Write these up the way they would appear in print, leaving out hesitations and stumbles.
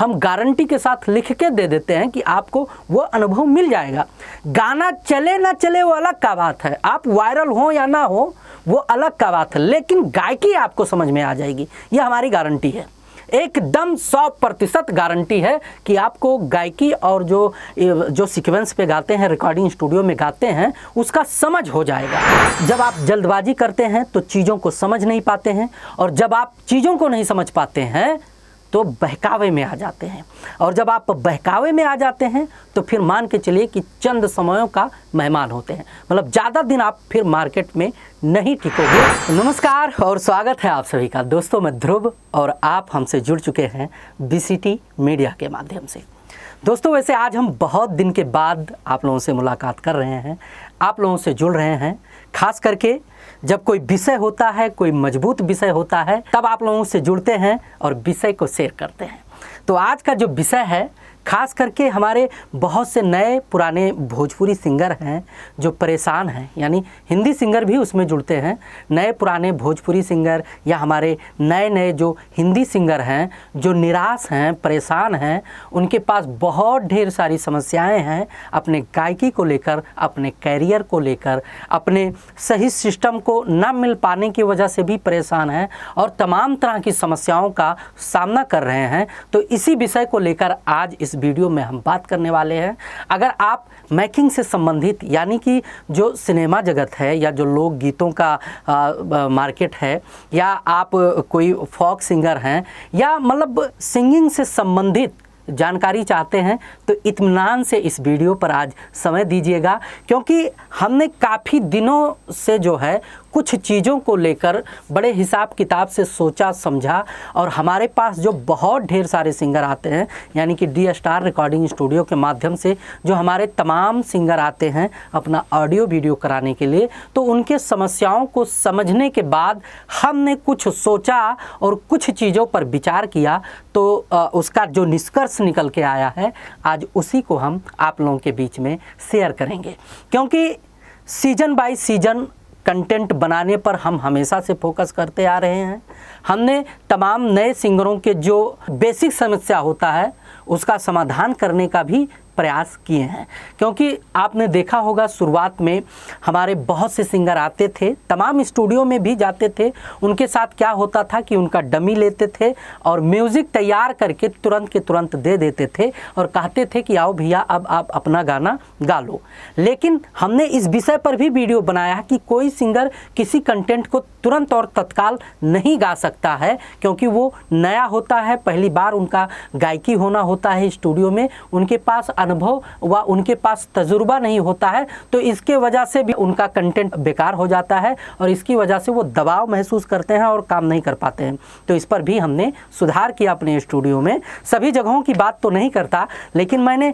हम गारंटी के साथ लिख के दे देते हैं कि आपको वो अनुभव मिल जाएगा। गाना चले ना चले वो अलग का बात है, आप वायरल हो या ना हो वो अलग का बात है, लेकिन गायकी आपको समझ में आ जाएगी, ये हमारी गारंटी है। एकदम 100% गारंटी है कि आपको गायकी और जो सीक्वेंस पे गाते हैं, रिकॉर्डिंग स्टूडियो में गाते हैं, उसका समझ हो जाएगा। जब आप जल्दबाजी करते हैं तो चीज़ों को समझ नहीं पाते हैं, और जब आप चीज़ों को नहीं समझ पाते हैं तो बहकावे में आ जाते हैं, और जब आप बहकावे में आ जाते हैं तो फिर मान के चलिए कि चंद समयों का मेहमान होते हैं, मतलब ज़्यादा दिन आप फिर मार्केट में नहीं टिकोगे। नमस्कार और स्वागत है आप सभी का। दोस्तों मैं ध्रुव और आप हमसे जुड़ चुके हैं BCT मीडिया के माध्यम से। दोस्तों वैसे आज हम बहुत दिन के बाद आप लोगों से मुलाकात कर रहे हैं, आप लोगों से जुड़ रहे हैं। खास करके जब कोई विषय होता है, कोई मजबूत विषय होता है, तब आप लोगों से जुड़ते हैं और विषय को शेयर करते हैं। तो आज का जो विषय है, खास करके हमारे बहुत से नए पुराने भोजपुरी सिंगर हैं जो परेशान हैं, यानी हिंदी सिंगर भी उसमें जुड़ते हैं। नए पुराने भोजपुरी सिंगर या हमारे नए नए जो हिंदी सिंगर हैं जो निराश हैं, परेशान हैं, उनके पास बहुत ढेर सारी समस्याएं हैं अपने गायकी को लेकर, अपने कैरियर को लेकर, अपने सही सिस्टम को ना मिल पाने की वजह से भी परेशान हैं और तमाम तरह की समस्याओं का सामना कर रहे हैं। तो इसी विषय को लेकर आज इस वीडियो में हम बात करने वाले हैं। अगर आप मेकिंग से संबंधित, यानी कि जो सिनेमा जगत है या जो लोक गीतों का मार्केट है, या आप कोई फोक सिंगर हैं, या मतलब सिंगिंग से संबंधित जानकारी चाहते हैं, तो इत्मीनान से इस वीडियो पर आज समय दीजिएगा, क्योंकि हमने काफ़ी दिनों से जो है कुछ चीज़ों को लेकर बड़े हिसाब किताब से सोचा समझा, और हमारे पास जो बहुत ढेर सारे सिंगर आते हैं, यानी कि डी स्टार रिकॉर्डिंग स्टूडियो के माध्यम से जो हमारे तमाम सिंगर आते हैं अपना ऑडियो वीडियो कराने के लिए, तो उनके समस्याओं को समझने के बाद हमने कुछ सोचा और कुछ चीज़ों पर विचार किया, तो उसका जो निष्कर्ष निकल के आया है आज उसी को हम आप लोगों के बीच में शेयर करेंगे। क्योंकि सीजन बाय सीजन कंटेंट बनाने पर हम हमेशा से फोकस करते आ रहे हैं। हमने तमाम नए सिंगरों के जो बेसिक समस्या होता है उसका समाधान करने का भी प्रयास किए हैं, क्योंकि आपने देखा होगा शुरुआत में हमारे बहुत से सिंगर आते थे, तमाम स्टूडियो में भी जाते थे। उनके साथ क्या होता था कि उनका डमी लेते थे और म्यूज़िक तैयार करके तुरंत के तुरंत दे देते थे और कहते थे कि आओ भैया अब आप अपना गाना गा लो। लेकिन हमने इस विषय पर भी वीडियो बनाया कि कोई सिंगर किसी कंटेंट को तुरंत और तत्काल नहीं गा सकता है, क्योंकि वो नया होता है, पहली बार उनका गायकी होना होता है स्टूडियो में, उनके पास अनुभव व उनके पास तजुर्बा नहीं होता है, तो इसके वजह से भी उनका कंटेंट बेकार हो जाता है और इसकी वजह से वो दबाव महसूस करते हैं और काम नहीं कर पाते हैं। तो इस पर भी हमने सुधार किया अपने स्टूडियो में। सभी जगहों की बात तो नहीं करता, लेकिन मैंने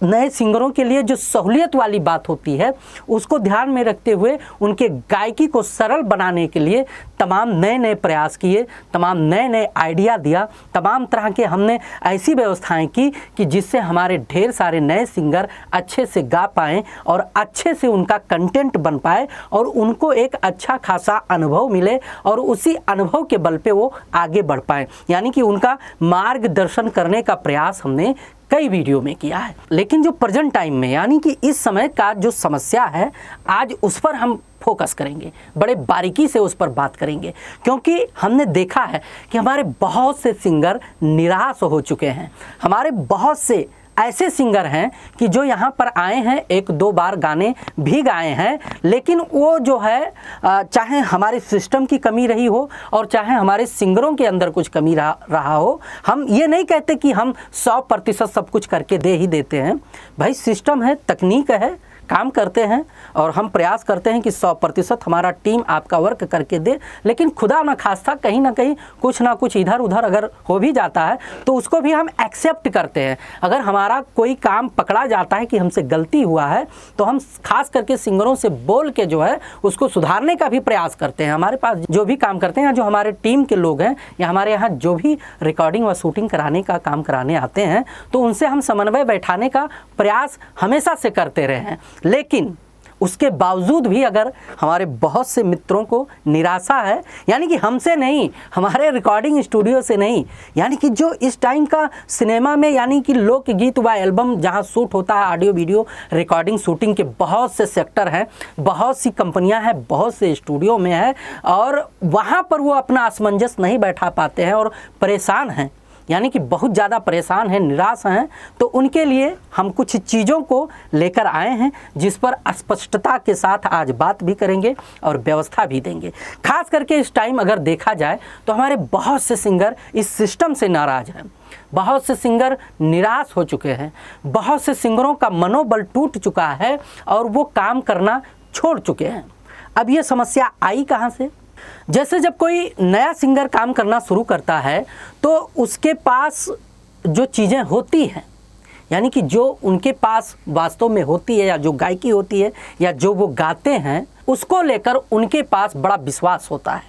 नए सिंगरों के लिए जो सहूलियत वाली बात होती है उसको ध्यान में रखते हुए उनके गायकी को सरल बनाने के लिए तमाम नए नए प्रयास किए, तमाम नए नए आइडिया दिया, तमाम तरह के हमने ऐसी व्यवस्थाएं की कि जिससे हमारे ढेर सारे नए सिंगर अच्छे से गा पाएँ और अच्छे से उनका कंटेंट बन पाए और उनको एक अच्छा खासा अनुभव मिले और उसी अनुभव के बल पे वो आगे बढ़ पाएँ, यानी कि उनका मार्गदर्शन करने का प्रयास हमने कई वीडियो में किया है। लेकिन जो प्रेजेंट टाइम में, यानी कि इस समय का जो समस्या है, आज उस पर हम फोकस करेंगे, बड़े बारीकी से उस पर बात करेंगे, क्योंकि हमने देखा है कि हमारे बहुत से सिंगर निराश हो चुके हैं। हमारे बहुत से ऐसे सिंगर हैं कि जो यहाँ पर आए हैं, एक दो बार गाने भी गाए हैं, लेकिन वो जो है चाहे हमारे सिस्टम की कमी रही हो और चाहे हमारे सिंगरों के अंदर कुछ कमी रहा हो, हम ये नहीं कहते कि हम 100% सब कुछ करके दे ही देते हैं। भाई सिस्टम है, तकनीक है, काम करते हैं और हम प्रयास करते हैं कि 100% हमारा टीम आपका वर्क करके दे, लेकिन खुदा न खास्ता कहीं ना कहीं कुछ ना कुछ इधर उधर अगर हो भी जाता है तो उसको भी हम एक्सेप्ट करते हैं। अगर हमारा कोई काम पकड़ा जाता है कि हमसे गलती हुआ है तो हम खास करके सिंगरों से बोल के जो है उसको सुधारने का भी प्रयास करते हैं। हमारे पास जो भी काम करते हैं, जो हमारे टीम के लोग हैं या हमारे यहाँ जो भी रिकॉर्डिंग व शूटिंग कराने का काम कराने आते हैं, तो उनसे हम समन्वय बैठाने का प्रयास हमेशा से करते रहे हैं। लेकिन उसके बावजूद भी अगर हमारे बहुत से मित्रों को निराशा है, यानी कि हमसे नहीं, हमारे रिकॉर्डिंग स्टूडियो से नहीं, यानी कि जो इस टाइम का सिनेमा में यानी कि लोकगीत व एल्बम जहां शूट होता है, ऑडियो वीडियो रिकॉर्डिंग शूटिंग के बहुत से सेक्टर हैं, बहुत सी कंपनियां हैं, बहुत से स्टूडियो में है, और वहां पर वो अपना असमंजस नहीं बैठा पाते हैं और परेशान हैं, यानी कि बहुत ज़्यादा परेशान हैं, निराश हैं। तो उनके लिए हम कुछ चीज़ों को लेकर आए हैं जिस पर स्पष्टता के साथ आज बात भी करेंगे और व्यवस्था भी देंगे। खास करके इस टाइम अगर देखा जाए तो हमारे बहुत से सिंगर इस सिस्टम से नाराज़ हैं, बहुत से सिंगर निराश हो चुके हैं, बहुत से सिंगरों का मनोबल टूट चुका है और वो काम करना छोड़ चुके हैं। अब ये समस्या आई कहाँ से? जैसे जब कोई नया सिंगर काम करना शुरू करता है तो उसके पास जो चीज़ें होती हैं, यानी कि जो उनके पास वास्तव में होती है या जो गायकी होती है या जो वो गाते हैं, उसको लेकर उनके पास बड़ा विश्वास होता है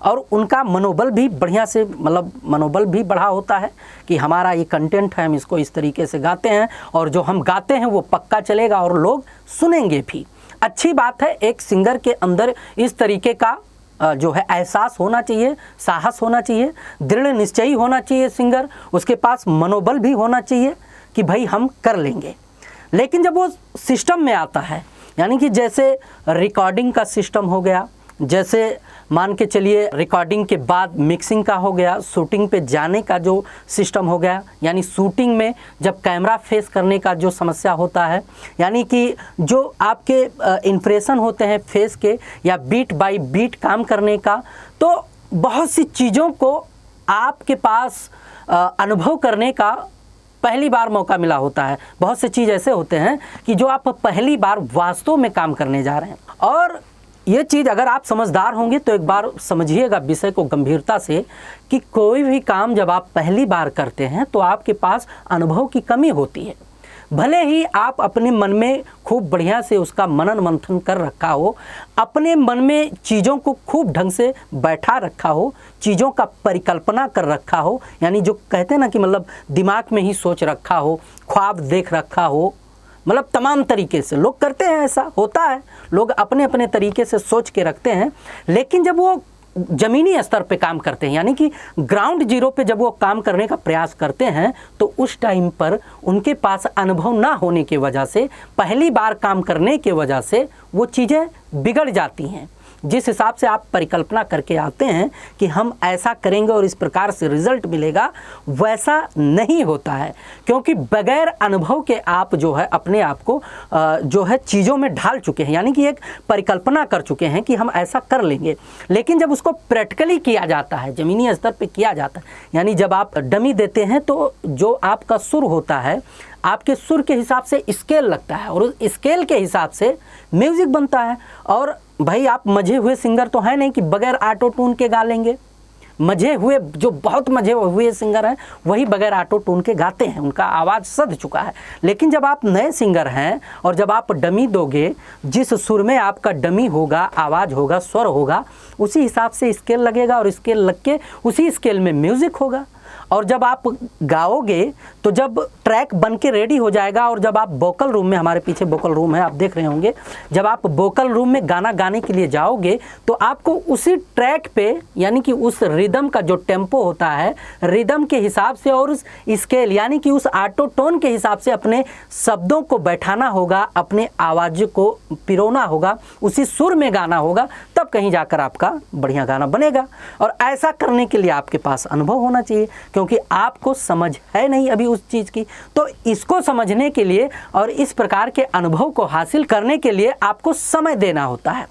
और उनका मनोबल भी बढ़िया से मतलब मनोबल भी बढ़ा होता है कि हमारा ये कंटेंट है, हम इसको इस तरीके से गाते हैं और जो हम गाते हैं वो पक्का चलेगा और लोग सुनेंगे भी। अच्छी बात है, एक सिंगर के अंदर इस तरीके का जो है एहसास होना चाहिए, साहस होना चाहिए, दृढ़ निश्चयी होना चाहिए सिंगर, उसके पास मनोबल भी होना चाहिए कि भाई हम कर लेंगे। लेकिन जब वो सिस्टम में आता है, यानी कि जैसे रिकॉर्डिंग का सिस्टम हो गया, जैसे मान के चलिए रिकॉर्डिंग के बाद मिक्सिंग का हो गया, शूटिंग पे जाने का जो सिस्टम हो गया, यानी शूटिंग में जब कैमरा फेस करने का जो समस्या होता है, यानी कि जो आपके इम्प्रेशन होते हैं फेस के या बीट बाय बीट काम करने का, तो बहुत सी चीज़ों को आपके पास अनुभव करने का पहली बार मौका मिला होता है। बहुत से चीज़ ऐसे होते हैं कि जो आप पहली बार वास्तव में काम करने जा रहे हैं, और ये चीज़ अगर आप समझदार होंगे तो एक बार समझिएगा विषय को गंभीरता से कि कोई भी काम जब आप पहली बार करते हैं तो आपके पास अनुभव की कमी होती है। भले ही आप अपने मन में खूब बढ़िया से उसका मनन मंथन कर रखा हो, अपने मन में चीज़ों को खूब ढंग से बैठा रखा हो, चीज़ों का परिकल्पना कर रखा हो, यानी जो कहते हैं ना कि मतलब दिमाग में ही सोच रखा हो, ख्वाब देख रखा हो, मतलब तमाम तरीके से लोग करते हैं, ऐसा होता है, लोग अपने अपने तरीके से सोच के रखते हैं। लेकिन जब वो ज़मीनी स्तर पे काम करते हैं, यानी कि ग्राउंड जीरो पे जब वो काम करने का प्रयास करते हैं, तो उस टाइम पर उनके पास अनुभव ना होने की वजह से, पहली बार काम करने की वजह से वो चीज़ें बिगड़ जाती हैं। जिस हिसाब से आप परिकल्पना करके आते हैं कि हम ऐसा करेंगे और इस प्रकार से रिजल्ट मिलेगा, वैसा नहीं होता है, क्योंकि बगैर अनुभव के आप जो है अपने आप को जो है चीज़ों में ढाल चुके हैं, यानी कि एक परिकल्पना कर चुके हैं कि हम ऐसा कर लेंगे। लेकिन जब उसको प्रैक्टिकली किया जाता है, ज़मीनी स्तर पे किया जाता है, यानी जब आप डमी देते हैं तो जो आपका सुर होता है, आपके सुर के हिसाब से स्केल लगता है और उस स्केल के हिसाब से म्यूज़िक बनता है। और भाई आप मजे हुए सिंगर तो हैं नहीं कि बगैर ऑटो ट्यून के गा लेंगे। मजे हुए, जो बहुत मजे हुए सिंगर हैं वही बगैर ऑटो ट्यून के गाते हैं, उनका आवाज़ सध चुका है। लेकिन जब आप नए सिंगर हैं और जब आप डमी दोगे, जिस सुर में आपका डमी होगा, आवाज़ होगा, स्वर होगा, उसी हिसाब से स्केल लगेगा और स्केल लग के उसी स्केल में म्यूज़िक होगा। और जब आप गाओगे तो जब ट्रैक बन के रेडी हो जाएगा और जब आप वोकल रूम में, हमारे पीछे वोकल रूम है, आप देख रहे होंगे, जब आप वोकल रूम में गाना गाने के लिए जाओगे तो आपको उसी ट्रैक पे, यानी कि उस रिदम का जो टेम्पो होता है, रिदम के हिसाब से और उस स्केल यानी कि उस ऑटो टोन के हिसाब से अपने शब्दों को बैठाना होगा, अपने आवाज़ को पिरोना होगा, उसी सुर में गाना होगा, तब कहीं जाकर आपका बढ़िया गाना बनेगा। और ऐसा करने के लिए आपके पास अनुभव होना चाहिए, क्योंकि आपको समझ है नहीं अभी उस चीज़ की। तो इसको समझने के लिए और इस प्रकार के अनुभव को हासिल करने के लिए आपको समय देना होता है।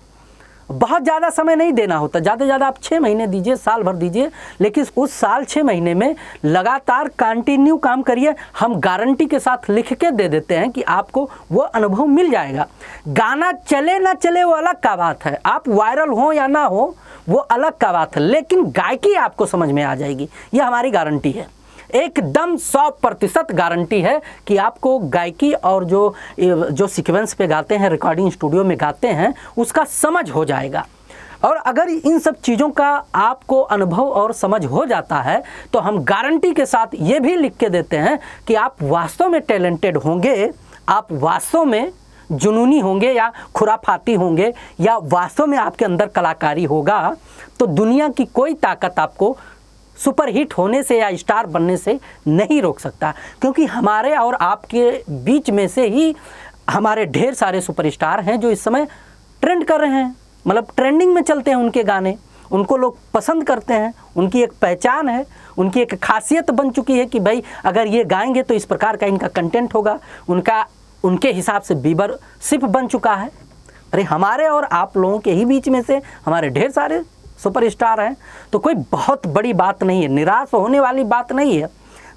बहुत ज़्यादा समय नहीं देना होता, ज़्यादा से ज़्यादा आप 6 महीने दीजिए, साल भर दीजिए, लेकिन उस साल 6 महीने में लगातार कंटिन्यू काम करिए। हम गारंटी के साथ लिख के दे देते हैं कि आपको वो अनुभव मिल जाएगा। गाना चले ना चले वो अलग का बात है, आप वायरल हो या ना हो वो अलग का बात है, लेकिन गायकी आपको समझ में आ जाएगी, ये हमारी गारंटी है। एकदम 100% गारंटी है कि आपको गायकी और जो सीक्वेंस पे गाते हैं, रिकॉर्डिंग स्टूडियो में गाते हैं, उसका समझ हो जाएगा। और अगर इन सब चीज़ों का आपको अनुभव और समझ हो जाता है तो हम गारंटी के साथ ये भी लिख के देते हैं कि आप वास्तव में टैलेंटेड होंगे, आप वास्तव में जुनूनी होंगे या खुराफाती होंगे या वास्तव में आपके अंदर कलाकारी होगा, तो दुनिया की कोई ताकत आपको सुपरहिट होने से या स्टार बनने से नहीं रोक सकता। क्योंकि हमारे और आपके बीच में से ही हमारे ढेर सारे सुपरस्टार हैं जो इस समय ट्रेंड कर रहे हैं, मतलब ट्रेंडिंग में चलते हैं उनके गाने, उनको लोग पसंद करते हैं, उनकी एक पहचान है, उनकी एक खासियत बन चुकी है कि भाई अगर ये गाएंगे तो इस प्रकार का इनका कंटेंट होगा, उनके हिसाब से बीबर सिर्फ बन चुका है। अरे हमारे और आप लोगों के ही बीच में से हमारे ढेर सारे सुपरस्टार हैं, तो कोई बहुत बड़ी बात नहीं है, निराश होने वाली बात नहीं है।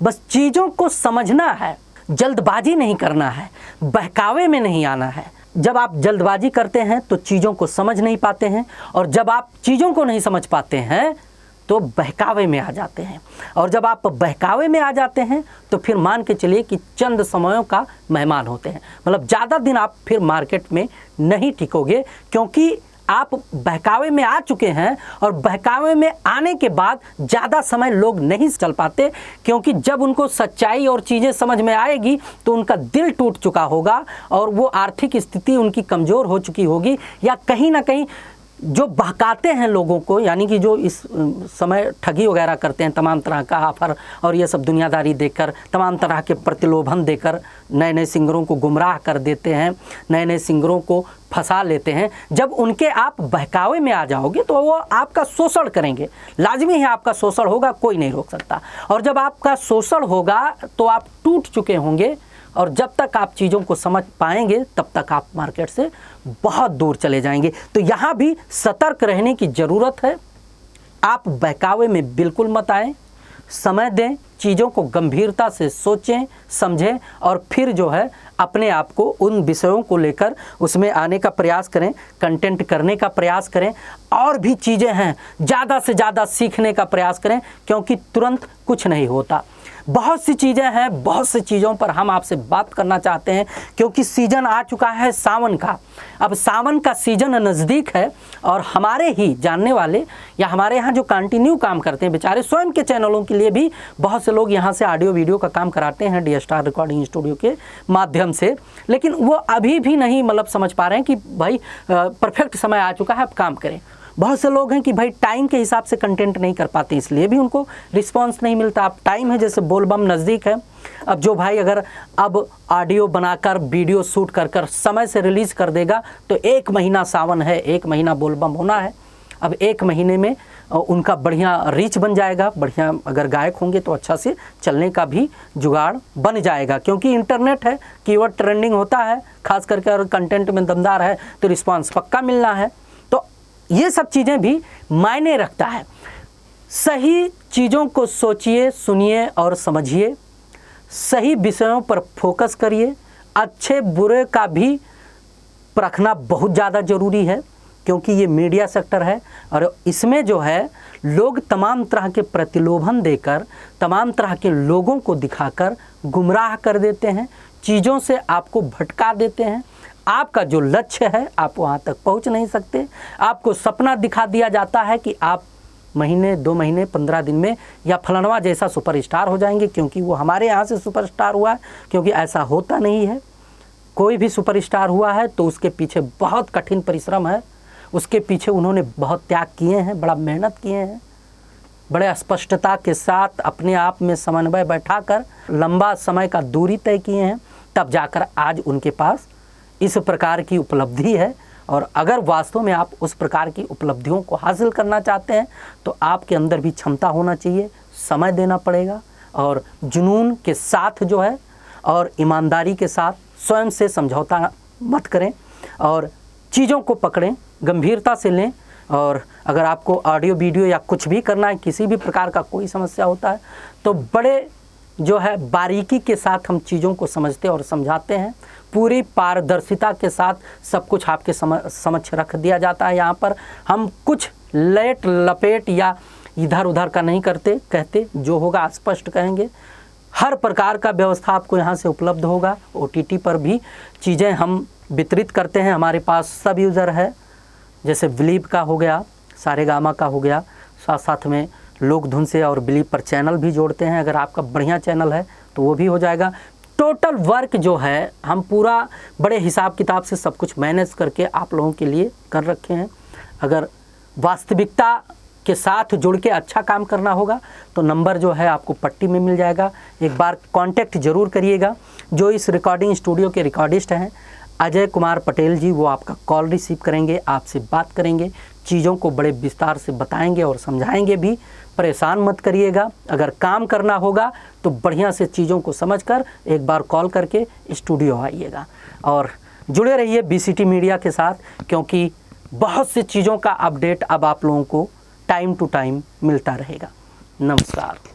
बस चीज़ों को समझना है, जल्दबाजी नहीं करना है, बहकावे में नहीं आना है। जब आप जल्दबाजी करते हैं तो चीज़ों को समझ नहीं पाते हैं, और जब आप चीज़ों को नहीं समझ पाते हैं तो बहकावे में आ जाते हैं, और जब आप बहकावे में आ जाते हैं तो फिर मान के चलिए कि चंद समयों का मेहमान होते हैं, मतलब ज़्यादा दिन आप फिर मार्केट में नहीं टिकोगे, क्योंकि आप बहकावे में आ चुके हैं। और बहकावे में आने के बाद ज़्यादा समय लोग नहीं चल पाते, क्योंकि जब उनको सच्चाई और चीज़ें समझ में आएगी तो उनका दिल टूट चुका होगा और वो आर्थिक स्थिति उनकी कमज़ोर हो चुकी होगी, या कहीं ना कहीं जो बहकाते हैं लोगों को, यानी कि जो इस समय ठगी वगैरह करते हैं, तमाम तरह का ऑफ़र और ये सब दुनियादारी देकर, तमाम तरह के प्रतिलोभन देकर नए नए सिंगरों को गुमराह कर देते हैं, नए नए सिंगरों को फंसा लेते हैं। जब उनके आप बहकावे में आ जाओगे तो वो आपका शोषण करेंगे, लाजमी है आपका शोषण होगा, कोई नहीं रोक सकता। और जब आपका शोषण होगा तो आप टूट चुके होंगे, और जब तक आप चीज़ों को समझ पाएंगे तब तक आप मार्केट से बहुत दूर चले जाएंगे। तो यहाँ भी सतर्क रहने की ज़रूरत है। आप बहकावे में बिल्कुल मत आएँ, समय दें, चीज़ों को गंभीरता से सोचें समझें, और फिर जो है अपने आप को उन विषयों को लेकर उसमें आने का प्रयास करें, कंटेंट करने का प्रयास करें, और भी चीज़ें हैं ज़्यादा से ज़्यादा सीखने का प्रयास करें, क्योंकि तुरंत कुछ नहीं होता। बहुत सी चीज़ें हैं, बहुत सी चीज़ों पर हम आपसे बात करना चाहते हैं, क्योंकि सीज़न आ चुका है सावन का। अब सावन का सीज़न नज़दीक है, और हमारे ही जानने वाले या हमारे यहाँ जो कंटिन्यू काम करते हैं बेचारे, स्वयं के चैनलों के लिए भी बहुत से लोग यहाँ से ऑडियो वीडियो का काम कराते हैं डी स्टार रिकॉर्डिंग स्टूडियो के माध्यम से, लेकिन वो अभी भी नहीं मतलब समझ पा रहे हैं कि भाई परफेक्ट समय आ चुका है, अब काम करें। बहुत से लोग हैं कि भाई टाइम के हिसाब से कंटेंट नहीं कर पाते, इसलिए भी उनको रिस्पांस नहीं मिलता। अब टाइम है, जैसे बोलबम नज़दीक है, अब जो भाई अगर अब ऑडियो बनाकर वीडियो शूट कर कर समय से रिलीज़ कर देगा तो 1 महीना सावन है, 1 महीना बोलबम होना है। अब 1 महीने में उनका बढ़िया रीच बन जाएगा, बढ़िया अगर गायक होंगे तो अच्छा से चलने का भी जुगाड़ बन जाएगा, क्योंकि इंटरनेट है, कीवर्ड ट्रेंडिंग होता है, खास करके अगर कंटेंट में दमदार है तो रिस्पांस पक्का मिलना है। तो ये सब चीज़ें भी मायने रखता है। सही चीज़ों को सोचिए, सुनिए और समझिए, सही विषयों पर फोकस करिए। अच्छे बुरे का भी परखना बहुत ज़्यादा ज़रूरी है, क्योंकि ये मीडिया सेक्टर है और इसमें जो है लोग तमाम तरह के प्रतिलोभन देकर, तमाम तरह के लोगों को दिखाकर गुमराह कर देते हैं, चीज़ों से आपको भटका देते हैं। आपका जो लक्ष्य है आप वहाँ तक पहुँच नहीं सकते। आपको सपना दिखा दिया जाता है कि आप महीने, 2 महीने, 15 दिन में या फलानवा जैसा सुपरस्टार हो जाएंगे, क्योंकि वो हमारे यहाँ से सुपरस्टार हुआ है, क्योंकि ऐसा होता नहीं है। कोई भी सुपरस्टार हुआ है तो उसके पीछे बहुत कठिन परिश्रम है, उसके पीछे उन्होंने बहुत त्याग किए हैं, बड़ा मेहनत किए हैं, बड़े स्पष्टता के साथ अपने आप में समन्वय बैठाकर लंबा समय का दूरी तय किए हैं, तब जाकर आज उनके पास इस प्रकार की उपलब्धि है। और अगर वास्तव में आप उस प्रकार की उपलब्धियों को हासिल करना चाहते हैं तो आपके अंदर भी क्षमता होना चाहिए, समय देना पड़ेगा, और जुनून के साथ जो है और ईमानदारी के साथ स्वयं से समझौता मत करें और चीज़ों को पकड़ें, गंभीरता से लें। और अगर आपको ऑडियो वीडियो या कुछ भी करना है, किसी भी प्रकार का कोई समस्या होता है तो बड़े जो है बारीकी के साथ हम चीज़ों को समझते और समझाते हैं। पूरी पारदर्शिता के साथ सब कुछ आपके समक्ष रख दिया जाता है। यहाँ पर हम कुछ लेट लपेट या इधर उधर का नहीं कहते, जो होगा स्पष्ट कहेंगे। हर प्रकार का व्यवस्था आपको यहाँ से उपलब्ध होगा। OTT पर भी चीज़ें हम वितरित करते हैं, हमारे पास सब यूज़र है, जैसे बिलीव का हो गया, सारेगामा का हो गया, साथ साथ में लोक धुन से और बिलीव पर चैनल भी जोड़ते हैं। अगर आपका बढ़िया चैनल है तो वो भी हो जाएगा। टोटल वर्क जो है हम पूरा बड़े हिसाब किताब से सब कुछ मैनेज करके आप लोगों के लिए कर रखे हैं। अगर वास्तविकता के साथ जुड़ के अच्छा काम करना होगा तो नंबर जो है आपको पट्टी में मिल जाएगा, एक बार कांटेक्ट ज़रूर करिएगा। जो इस रिकॉर्डिंग स्टूडियो के रिकॉर्डिस्ट हैं अजय कुमार पटेल जी, वो आपका कॉल रिसीव करेंगे, आपसे बात करेंगे, चीज़ों को बड़े विस्तार से बताएंगे और समझाएंगे भी। परेशान मत करिएगा, अगर काम करना होगा तो बढ़िया से चीज़ों को समझकर एक बार कॉल करके स्टूडियो आइएगा। और जुड़े रहिए BCT मीडिया के साथ, क्योंकि बहुत सी चीज़ों का अपडेट अब आप लोगों को टाइम टू टाइम मिलता रहेगा। नमस्कार।